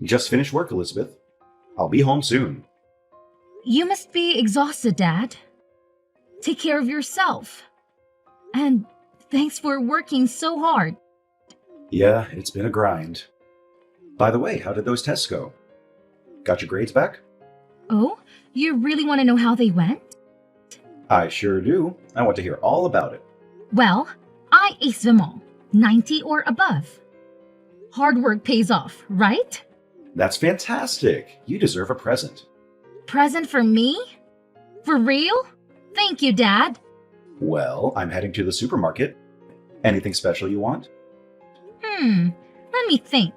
Just finished work, Elizabeth. I'll be home soon. You must be exhausted, Dad. Take care of yourself. And thanks for working so hard. Yeah, it's been a grind. By the way, how did those tests go? Got your grades back? Oh, you really want to know how they went? I sure do. I want to hear all about it. Well, I aced them all, 90 or above. Hard work pays off, right? That's fantastic. You deserve a present. Present for me? For real? Thank you, Dad. Well, I'm heading to the supermarket. Anything special you want? Let me think.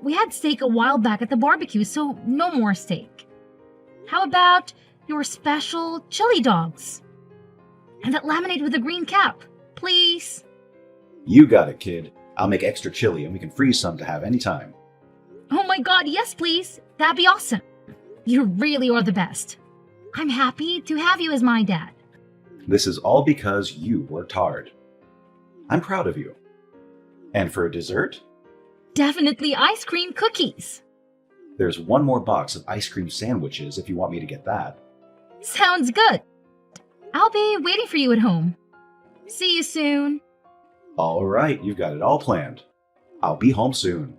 We had steak a while back at the barbecue, so no more steak. How about your special chili dogs? And that lemonade with a green cap, please. You got it, kid. I'll make extra chili and we can freeze some to have anytime. Oh my god, yes please. That'd be awesome. You really are the best. I'm happy to have you as my dad. This is all because you worked hard. I'm proud of you. And for dessert, Definitely ice cream cookies. there's one more box of ice cream sandwiches if you want me to get that. Sounds good. I'll be waiting for you at home. See you soon. All right, you've got it all planned. I'll be home soon.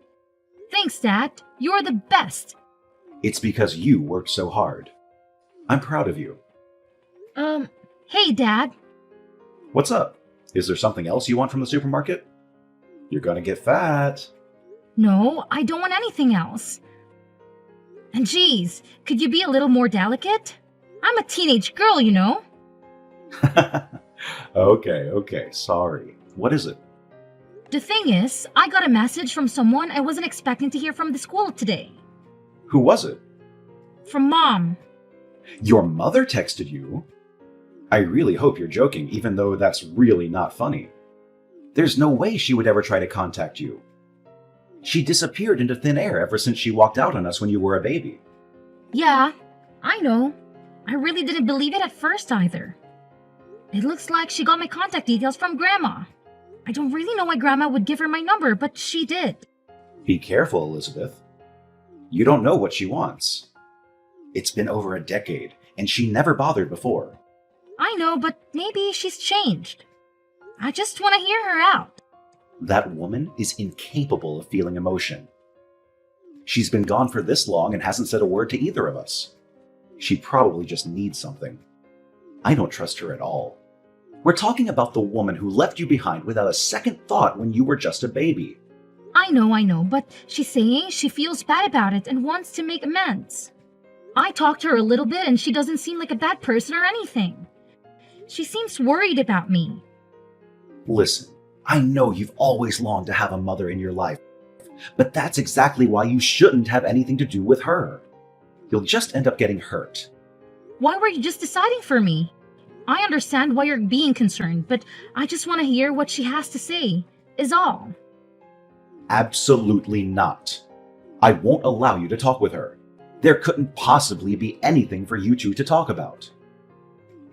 Thanks, Dad. You're the best. It's because you worked so hard. I'm proud of you. Hey, Dad. What's up? Is there something else you want from the supermarket? You're gonna get fat. No, I don't want anything else. And geez, could you be a little more delicate? I'm a teenage girl, you know. Okay, sorry. What is it? The thing is, I got a message from someone I wasn't expecting to hear from the school today. Who was it? From Mom. Your mother texted you? I really hope you're joking, even though that's really not funny. There's no way she would ever try to contact you. She disappeared into thin air ever since she walked out on us when you were a baby. Yeah, I know. I really didn't believe it at first either. It looks like she got my contact details from Grandma. I don't really know why Grandma would give her my number, but she did. Be careful, Elizabeth. You don't know what she wants. It's been over a decade, and she never bothered before. I know, but maybe she's changed. I just want to hear her out. That woman is incapable of feeling emotion. She's been gone for this long and hasn't said a word to either of us. She probably just needs something. I don't trust her at all. We're talking about the woman who left you behind without a second thought when you were just a baby. I know, but she's saying she feels bad about it and wants to make amends. I talked to her a little bit and she doesn't seem like a bad person or anything. She seems worried about me. Listen, I know you've always longed to have a mother in your life, but that's exactly why you shouldn't have anything to do with her. You'll just end up getting hurt. Why were you just deciding for me? I understand why you're being concerned, but I just want to hear what she has to say, is all. Absolutely not. I won't allow you to talk with her. There couldn't possibly be anything for you two to talk about.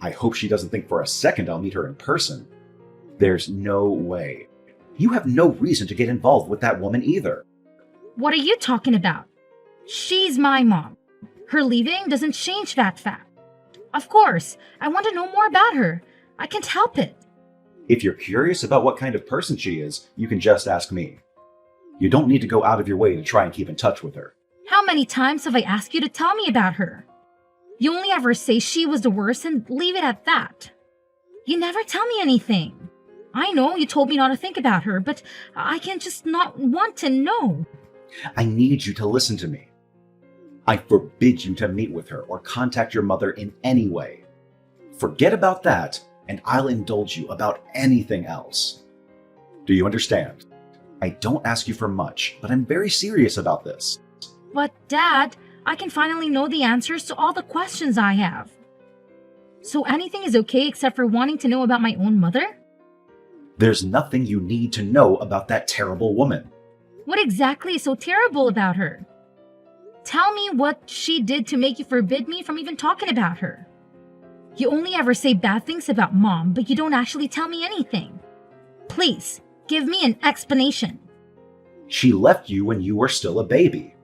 I hope she doesn't think for a second I'll meet her in person. There's no way. You have no reason to get involved with that woman either. What are you talking about? She's my mom. Her leaving doesn't change that fact. Of course, I want to know more about her. I can't help it. If you're curious about what kind of person she is, you can just ask me. You don't need to go out of your way to try and keep in touch with her. How many times have I asked you to tell me about her? You only ever say she was the worst and leave it at that. You never tell me anything. I know you told me not to think about her, but I can just not want to know. I need you to listen to me. I forbid you to meet with her or contact your mother in any way. Forget about that, and I'll indulge you about anything else. Do you understand? I don't ask you for much, but I'm very serious about this. But Dad, I can finally know the answers to all the questions I have. So anything is okay except for wanting to know about my own mother? There's nothing you need to know about that terrible woman. What exactly is so terrible about her? Tell me what she did to make you forbid me from even talking about her. You only ever say bad things about Mom, but you don't actually tell me anything. Please, give me an explanation. She left you when you were still a baby.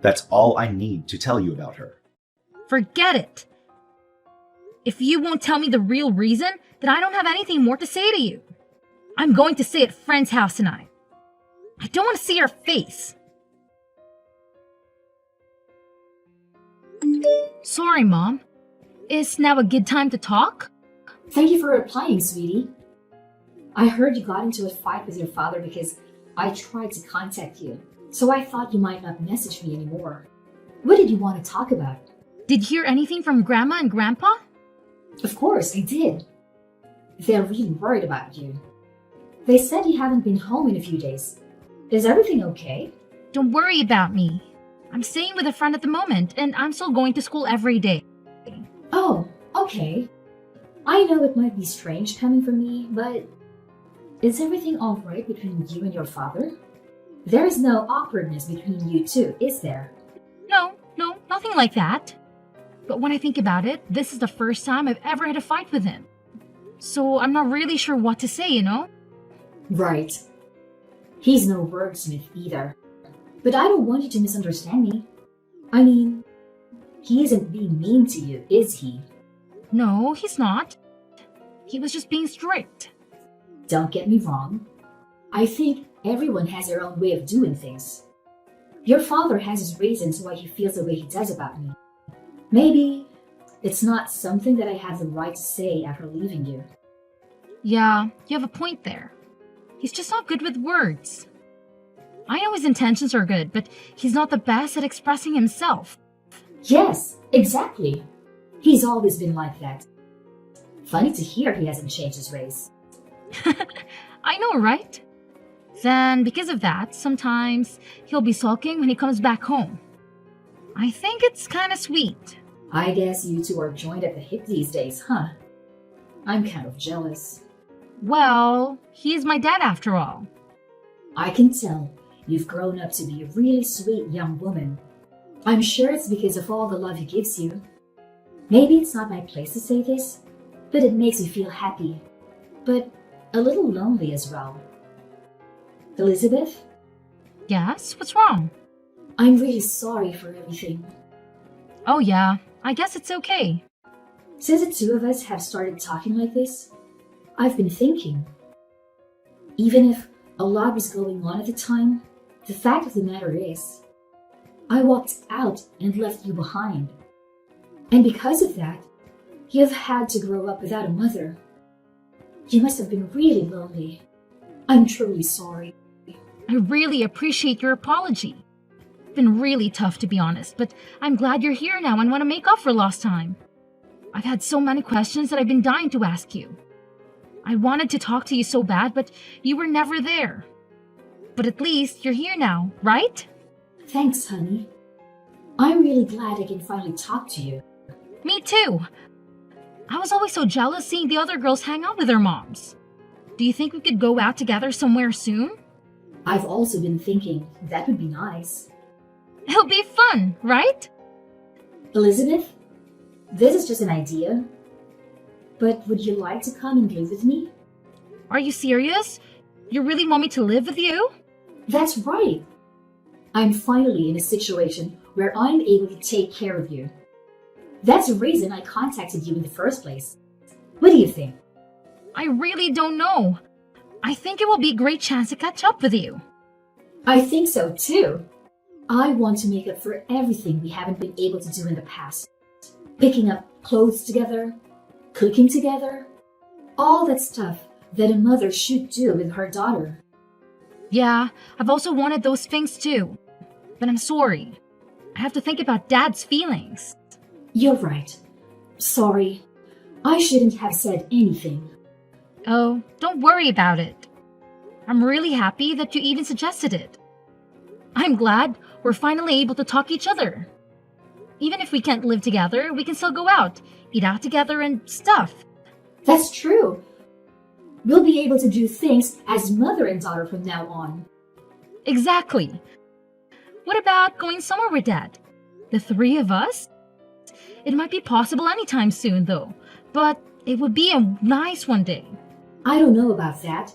That's all I need to tell you about her. Forget it. If you won't tell me the real reason, then I don't have anything more to say to you. I'm going to stay at friend's house tonight. I don't want to see her face. Sorry, Mom. Is now a good time to talk? Thank you for replying, sweetie. I heard you got into a fight with your father because I tried to contact you, so I thought you might not message me anymore. What did you want to talk about? Did you hear anything from Grandma and Grandpa? Of course, I did. They're really worried about you. They said you haven't been home in a few days. Is everything okay? Don't worry about me. I'm staying with a friend at the moment, and I'm still going to school every day. Oh, okay. I know it might be strange coming from me, but is everything all right between you and your father? There is no awkwardness between you two, is there? No, nothing like that. But when I think about it, this is the first time I've ever had a fight with him. So I'm not really sure what to say, you know? Right. He's no wordsmith either. But I don't want you to misunderstand me. I mean, he isn't being mean to you, is he? No, he's not. He was just being strict. Don't get me wrong. I think everyone has their own way of doing things. Your father has his reasons why he feels the way he does about me. Maybe it's not something that I have the right to say after leaving you. Yeah, you have a point there. He's just not good with words. I know his intentions are good, but he's not the best at expressing himself. Yes, exactly. He's always been like that. Funny to hear he hasn't changed his ways. I know, right? Then, because of that, sometimes he'll be sulking when he comes back home. I think it's kind of sweet. I guess you two are joined at the hip these days, huh? I'm kind of jealous. Well, he is my dad after all. I can tell you've grown up to be a really sweet young woman. I'm sure it's because of all the love he gives you. Maybe it's not my place to say this, but it makes me feel happy, but a little lonely as well. Elizabeth, Yes? What's wrong? I'm really sorry for everything. Oh yeah, I guess it's okay. Since the two of us have started talking like this, I've been thinking. Even if a lot was going on at the time, the fact of the matter is, I walked out and left you behind. And because of that, you've had to grow up without a mother. You must have been really lonely. I'm truly sorry. I really appreciate your apology. It's been really tough to be honest, but I'm glad you're here now and want to make up for lost time. I've had so many questions that I've been dying to ask you. I wanted to talk to you so bad, but you were never there. But at least you're here now, right? Thanks, honey. I'm really glad I can finally talk to you. Me too. I was always so jealous seeing the other girls hang out with their moms. Do you think we could go out together somewhere soon? I've also been thinking that would be nice. It'll be fun, right? Elizabeth, this is just an idea, but would you like to come and live with me? Are you serious? You really want me to live with you? That's right. I'm finally in a situation where I'm able to take care of you. That's the reason I contacted you in the first place. What do you think? I really don't know. I think it will be a great chance to catch up with you. I think so too. I want to make up for everything we haven't been able to do in the past. Picking up clothes together, cooking together, all that stuff that a mother should do with her daughter. Yeah, I've also wanted those things too. But I'm sorry. I have to think about Dad's feelings. You're right. Sorry. I shouldn't have said anything. Oh, don't worry about it. I'm really happy that you even suggested it. I'm glad we're finally able to talk each other. Even if we can't live together, we can still go out, eat out together and stuff. That's true. We'll be able to do things as mother and daughter from now on. Exactly. What about going somewhere with Dad? The three of us? It might be possible anytime soon, though, but it would be a nice one day. I don't know about that.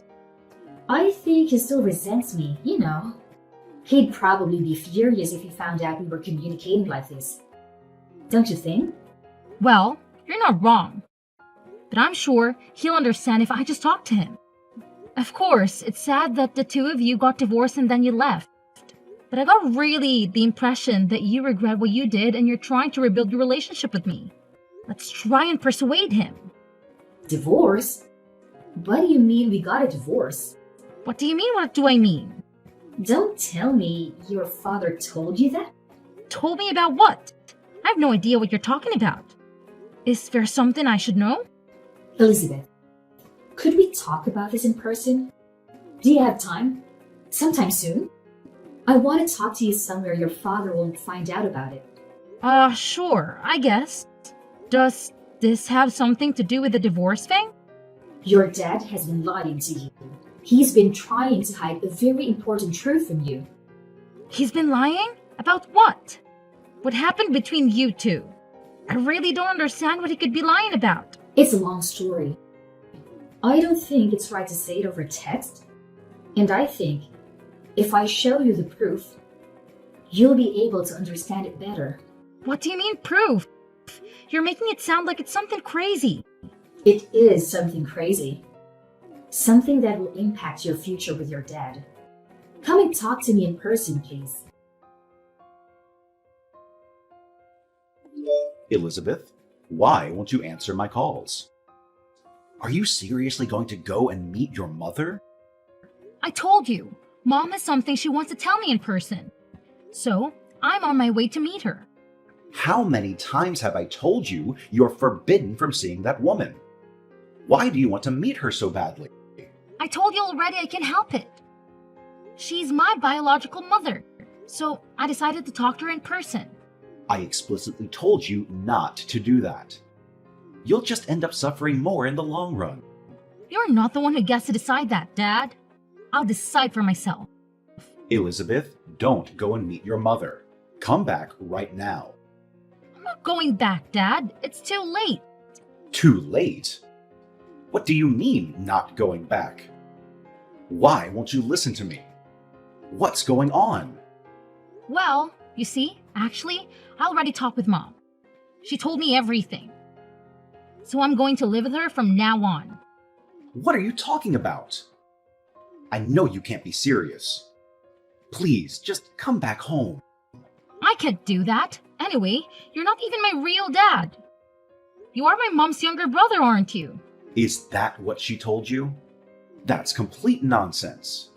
I think he still resents me, you know. He'd probably be furious if he found out we were communicating like this. Don't you think? Well, you're not wrong. But I'm sure he'll understand if I just talk to him. Of course, it's sad that the two of you got divorced and then you left. But I got really the impression that you regret what you did and you're trying to rebuild your relationship with me. Let's try and persuade him. Divorce? What do you mean we got a divorce? What do you mean? What do I mean? Don't tell me your father told you that? Told me about what? I have no idea what you're talking about. Is there something I should know? Elizabeth, could we talk about this in person? Do you have time? Sometime soon? I want to talk to you somewhere your father won't find out about it. Sure, I guess. Does this have something to do with the divorce thing? Your dad has been lying to you. He's been trying to hide a very important truth from you. He's been lying? About what? What happened between you two? I really don't understand what he could be lying about. It's a long story. I don't think it's right to say it over text. And I think if I show you the proof, you'll be able to understand it better. What do you mean proof? You're making it sound like it's something crazy. It is something crazy. Something that will impact your future with your dad. Come and talk to me in person, please. Elizabeth, why won't you answer my calls? Are you seriously going to go and meet your mother? I told you, Mom has something she wants to tell me in person. So, I'm on my way to meet her. How many times have I told you you're forbidden from seeing that woman? Why do you want to meet her so badly? I told you already I can't help it. She's my biological mother, so I decided to talk to her in person. I explicitly told you not to do that. You'll just end up suffering more in the long run. You're not the one who gets to decide that, Dad. I'll decide for myself. Elizabeth, don't go and meet your mother. Come back right now. I'm not going back, Dad. It's too late. Too late? What do you mean, not going back? Why won't you listen to me? What's going on? Well, you see, actually, I already talked with Mom. She told me everything. So I'm going to live with her from now on. What are you talking about? I know you can't be serious. Please, just come back home. I can't do that. Anyway, you're not even my real dad. You are my mom's younger brother, aren't you? Is that what she told you? That's complete nonsense.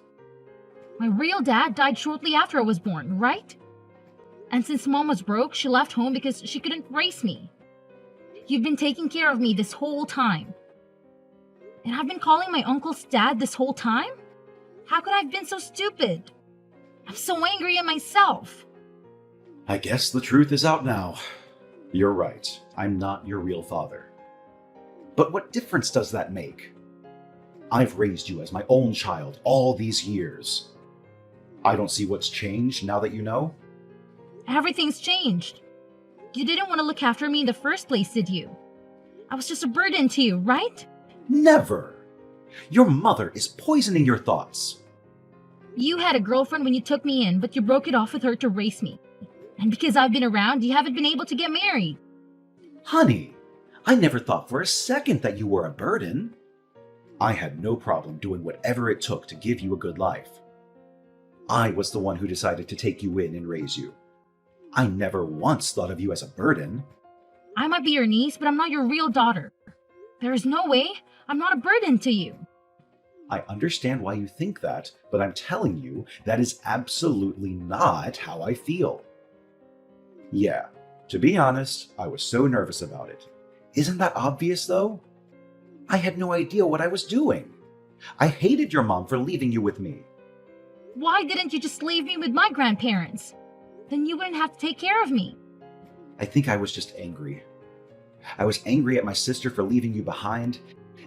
My real dad died shortly after I was born, right? And since Mom was broke, she left home because she couldn't raise me. You've been taking care of me this whole time. And I've been calling my uncle's dad this whole time? How could I have been so stupid? I'm so angry at myself. I guess the truth is out now. You're right. I'm not your real father. But what difference does that make? I've raised you as my own child all these years. I don't see what's changed now that you know. Everything's changed. You didn't want to look after me in the first place, did you? I was just a burden to you, right? Never! Your mother is poisoning your thoughts. You had a girlfriend when you took me in, but you broke it off with her to raise me. And because I've been around, you haven't been able to get married. Honey, I never thought for a second that you were a burden. I had no problem doing whatever it took to give you a good life. I was the one who decided to take you in and raise you. I never once thought of you as a burden. I might be your niece, but I'm not your real daughter. There is no way I'm not a burden to you. I understand why you think that, but I'm telling you that is absolutely not how I feel. Yeah, to be honest, I was so nervous about it. Isn't that obvious, though? I had no idea what I was doing. I hated your mom for leaving you with me. Why didn't you just leave me with my grandparents? Then you wouldn't have to take care of me. I think I was just angry. I was angry at my sister for leaving you behind,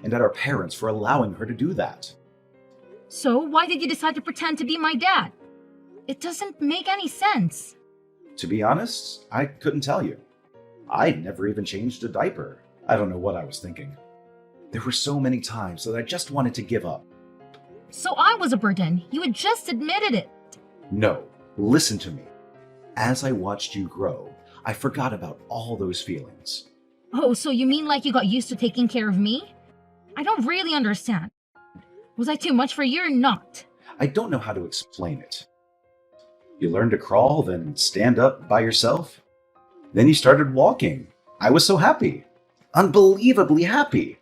and at our parents for allowing her to do that. So why did you decide to pretend to be my dad? It doesn't make any sense. To be honest, I couldn't tell you. I'd never even changed a diaper. I don't know what I was thinking. There were so many times that I just wanted to give up. So I was a burden. You had just admitted it. No, Listen to me. As I watched you grow, I forgot about all those feelings. Oh, so you mean like you got used to taking care of me? I don't really understand. Was I too much for you or not? I don't know how to explain it. You learned to crawl, then stand up by yourself. Then you started walking. I was so happy. Unbelievably happy.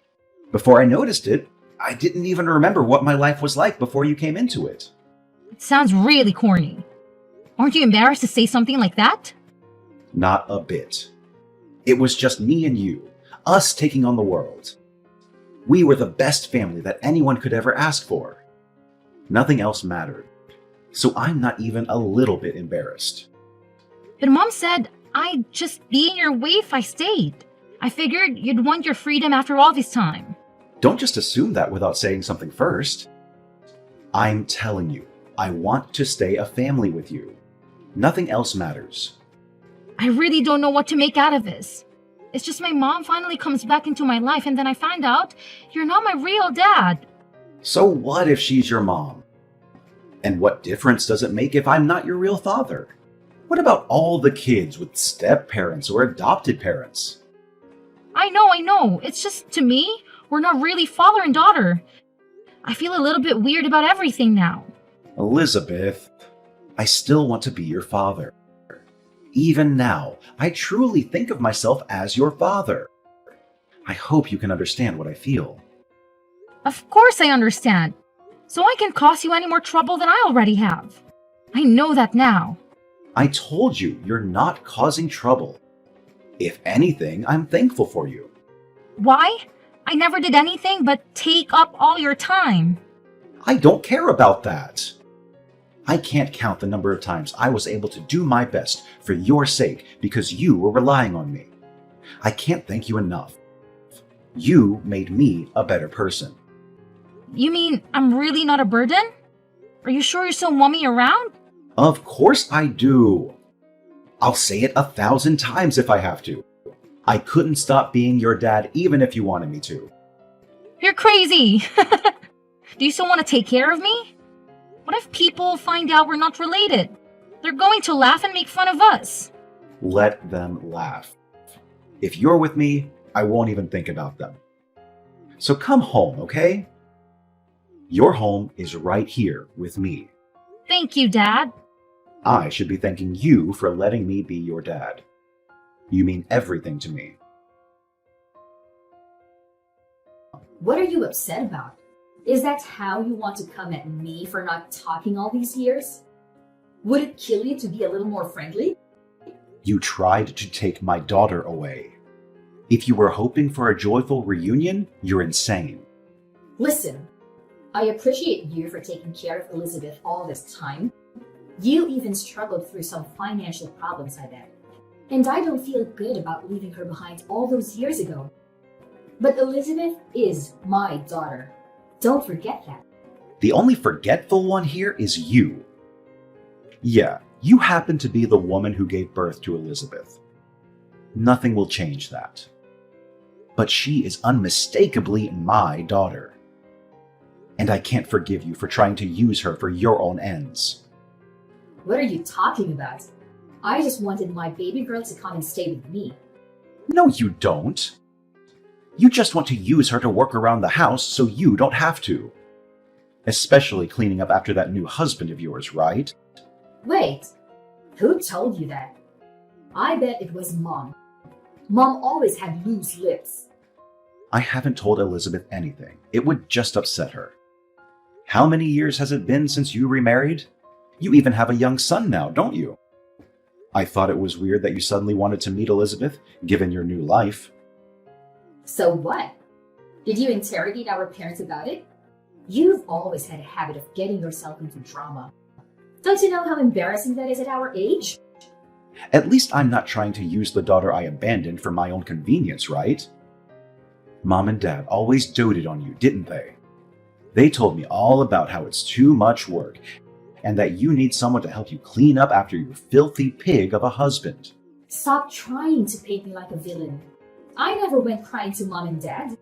Before I noticed it, I didn't even remember what my life was like before you came into it. It sounds really corny. Aren't you embarrassed to say something like that? Not a bit. It was just me and you, us taking on the world. We were the best family that anyone could ever ask for. Nothing else mattered. So I'm not even a little bit embarrassed. But Mom said I'd just be in your way if I stayed. I figured you'd want your freedom after all this time. Don't just assume that without saying something first. I'm telling you, I want to stay a family with you. Nothing else matters. I really don't know what to make out of this. It's just my mom finally comes back into my life and then I find out you're not my real dad. So what if she's your mom? And what difference does it make if I'm not your real father? What about all the kids with step-parents or adopted parents? I know. It's just, to me, we're not really father and daughter. I feel a little bit weird about everything now. Elizabeth, I still want to be your father. Even now, I truly think of myself as your father. I hope you can understand what I feel. Of course I understand. So I can cause you any more trouble than I already have. I know that now. I told you you're not causing trouble. If anything, I'm thankful for you. Why? I never did anything but take up all your time. I don't care about that. I can't count the number of times I was able to do my best for your sake because you were relying on me. I can't thank you enough. You made me a better person. You mean I'm really not a burden? Are you sure you still want me around? Of course I do. I'll say it 1,000 times if I have to. I couldn't stop being your dad even if you wanted me to. You're crazy! Do you still want to take care of me? What if people find out we're not related? They're going to laugh and make fun of us. Let them laugh. If you're with me, I won't even think about them. So come home, okay? Your home is right here with me. Thank you, Dad. I should be thanking you for letting me be your dad. You mean everything to me. What are you upset about? Is that how you want to come at me for not talking all these years? Would it kill you to be a little more friendly? You tried to take my daughter away. If you were hoping for a joyful reunion, you're insane. Listen, I appreciate you for taking care of Elizabeth all this time. You even struggled through some financial problems, I bet. And I don't feel good about leaving her behind all those years ago. But Elizabeth is my daughter. Don't forget that. The only forgetful one here is you. Yeah, you happen to be the woman who gave birth to Elizabeth. Nothing will change that. But she is unmistakably my daughter. And I can't forgive you for trying to use her for your own ends. What are you talking about? I just wanted my baby girl to come and stay with me. No, you don't. You just want to use her to work around the house so you don't have to. Especially cleaning up after that new husband of yours, right? Wait, who told you that? I bet it was Mom. Mom always had loose lips. I haven't told Elizabeth anything. It would just upset her. How many years has it been since you remarried? You even have a young son now, don't you? I thought it was weird that you suddenly wanted to meet Elizabeth, given your new life. So what? Did you interrogate our parents about it? You've always had a habit of getting yourself into drama. Don't you know how embarrassing that is at our age? At least I'm not trying to use the daughter I abandoned for my own convenience, right? Mom and Dad always doted on you, didn't they? They told me all about how it's too much work and that you need someone to help you clean up after your filthy pig of a husband. Stop trying to paint me like a villain. I never went crying to Mom and Dad.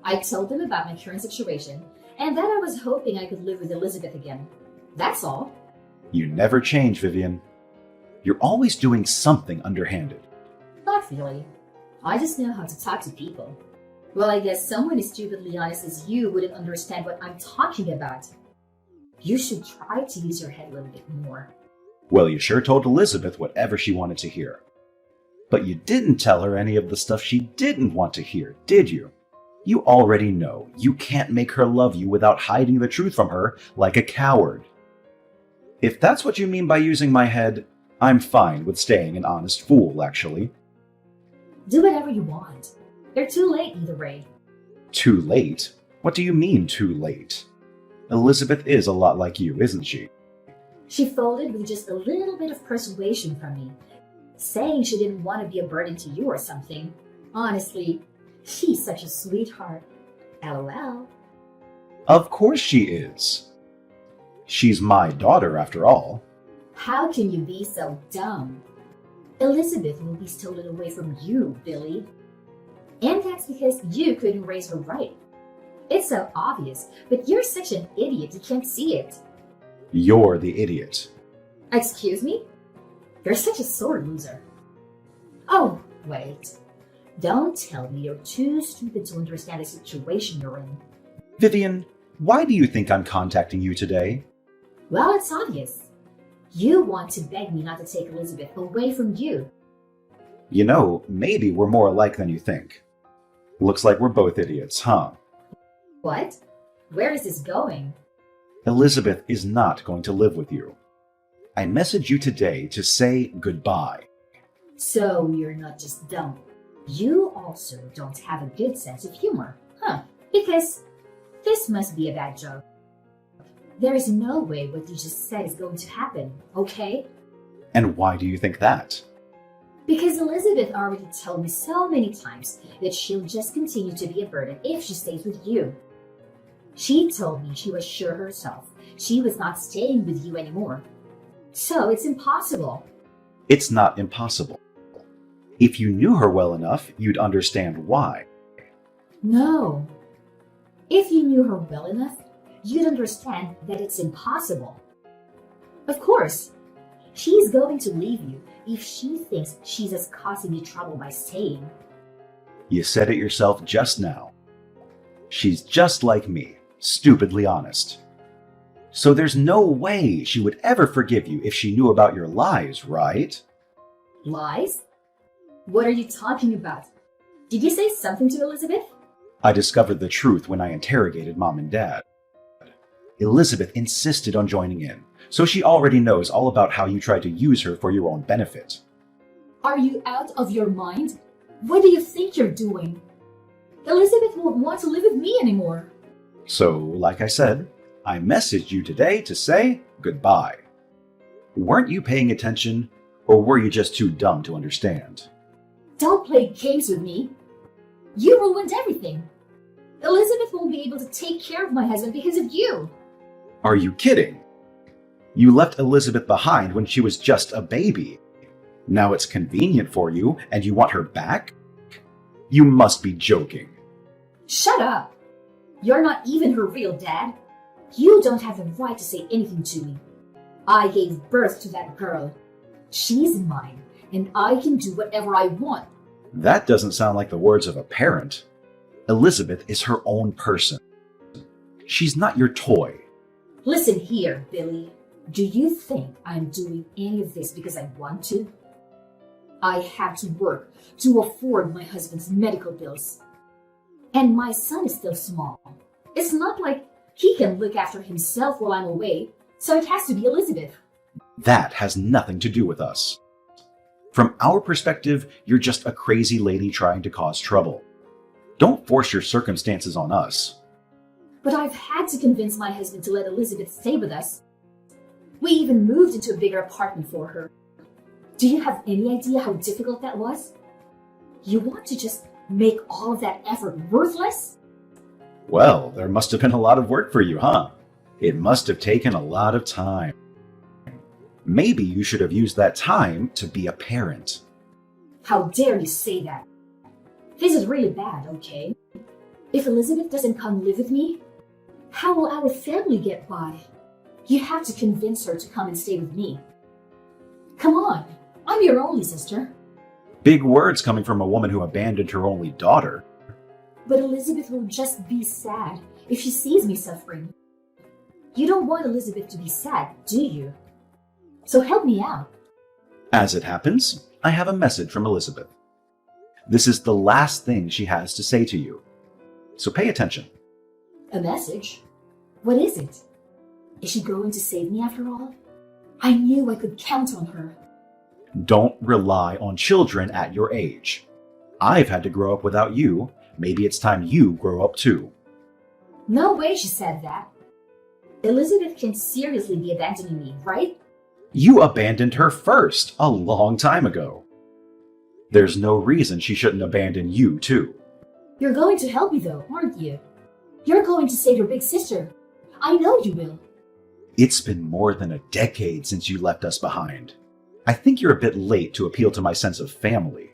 I told them about my current situation and that I was hoping I could live with Elizabeth again. That's all. You never change, Vivian. You're always doing something underhanded. Not really. I just know how to talk to people. Well, I guess someone as stupidly honest as you wouldn't understand what I'm talking about. You should try to use your head a little bit more. Well, you sure told Elizabeth whatever she wanted to hear. But you didn't tell her any of the stuff she didn't want to hear, did you? You already know you can't make her love you without hiding the truth from her like a coward. If that's what you mean by using my head, I'm fine with staying an honest fool, actually. Do whatever you want. You're too late either way. Too late? What do you mean, too late? Elizabeth is a lot like you, isn't she? She folded with just a little bit of persuasion from me, saying she didn't want to be a burden to you or something. Honestly, she's such a sweetheart. LOL. Of course she is. She's my daughter, after all. How can you be so dumb? Elizabeth will be stolen away from you, Billy. And that's because you couldn't raise her right. It's so obvious, but you're such an idiot you can't see it. You're the idiot. Excuse me? You're such a sore loser. Oh, wait. Don't tell me you're too stupid to understand the situation you're in. Vivian, why do you think I'm contacting you today? Well, it's obvious. You want to beg me not to take Elizabeth away from you. You know, maybe we're more alike than you think. Looks like we're both idiots, huh? What? Where is this going? Elizabeth is not going to live with you. I messaged you today to say goodbye. So you're not just dumb. You also don't have a good sense of humor, huh? Because this must be a bad joke. There is no way what you just said is going to happen, okay? And why do you think that? Because Elizabeth already told me so many times that she'll just continue to be a burden if she stays with you. She told me she was sure herself she was not staying with you anymore. So it's impossible. It's not impossible. If you knew her well enough, you'd understand why. No. If you knew her well enough, you'd understand that it's impossible. Of course, she's going to leave you if she thinks she's just causing you trouble by staying. You said it yourself just now. She's just like me, stupidly honest. So there's no way she would ever forgive you if she knew about your lies, right? Lies? What are you talking about? Did you say something to Elizabeth? I discovered the truth when I interrogated Mom and Dad. Elizabeth insisted on joining in, so she already knows all about how you tried to use her for your own benefit. Are you out of your mind? What do you think you're doing? Elizabeth won't want to live with me anymore. So, like I said, I messaged you today to say goodbye. Weren't you paying attention, or were you just too dumb to understand? Don't play games with me. You ruined everything. Elizabeth won't be able to take care of my husband because of you. Are you kidding? You left Elizabeth behind when she was just a baby. Now it's convenient for you, and you want her back? You must be joking. Shut up. You're not even her real dad. You don't have the right to say anything to me. I gave birth to that girl. She's mine, and I can do whatever I want. That doesn't sound like the words of a parent. Elizabeth is her own person. She's not your toy. Listen here, Billy. Do you think I'm doing any of this because I want to? I have to work to afford my husband's medical bills. And my son is still small. It's not like he can look after himself while I'm away, so it has to be Elizabeth. That has nothing to do with us. From our perspective, you're just a crazy lady trying to cause trouble. Don't force your circumstances on us. But I've had to convince my husband to let Elizabeth stay with us. We even moved into a bigger apartment for her. Do you have any idea how difficult that was? You want to just make all of that effort worthless? Well, there must have been a lot of work for you, huh? It must have taken a lot of time. Maybe you should have used that time to be a parent. How dare you say that? This is really bad, okay? If Elizabeth doesn't come live with me, how will our family get by? You have to convince her to come and stay with me. Come on, I'm your only sister. Big words coming from a woman who abandoned her only daughter. But Elizabeth will just be sad if she sees me suffering. You don't want Elizabeth to be sad, do you? So help me out. As it happens, I have a message from Elizabeth. This is the last thing she has to say to you. So pay attention. A message? What is it? Is she going to save me after all? I knew I could count on her. Don't rely on children at your age. I've had to grow up without you. Maybe it's time you grow up too. No way she said that. Elizabeth can seriously be abandoning me, right? You abandoned her first, a long time ago. There's no reason she shouldn't abandon you too. You're going to help me though, aren't you? You're going to save your big sister. I know you will. It's been more than a decade since you left us behind. I think you're a bit late to appeal to my sense of family.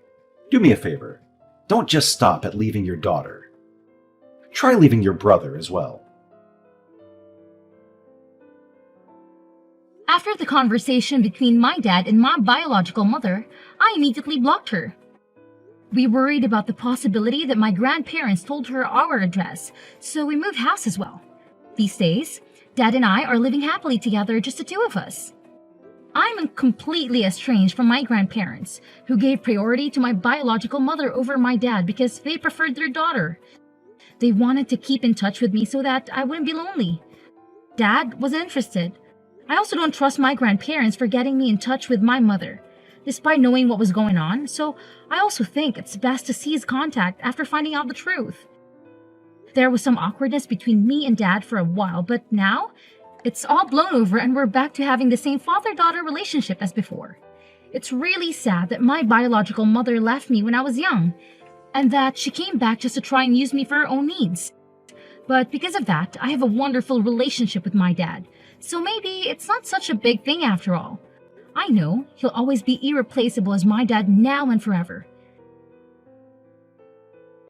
Do me a favor. Don't just stop at leaving your daughter. Try leaving your brother as well. After the conversation between my dad and my biological mother, I immediately blocked her. We worried about the possibility that my grandparents told her our address, so we moved house as well. These days, Dad and I are living happily together, just the two of us. I'm completely estranged from my grandparents, who gave priority to my biological mother over my dad because they preferred their daughter. They wanted to keep in touch with me so that I wouldn't be lonely. Dad wasn't interested. I also don't trust my grandparents for getting me in touch with my mother, despite knowing what was going on, so I also think it's best to cease contact after finding out the truth. There was some awkwardness between me and Dad for a while, but now it's all blown over and we're back to having the same father-daughter relationship as before. It's really sad that my biological mother left me when I was young, and that she came back just to try and use me for her own needs. But because of that, I have a wonderful relationship with my dad, so maybe it's not such a big thing after all. I know he'll always be irreplaceable as my dad now and forever,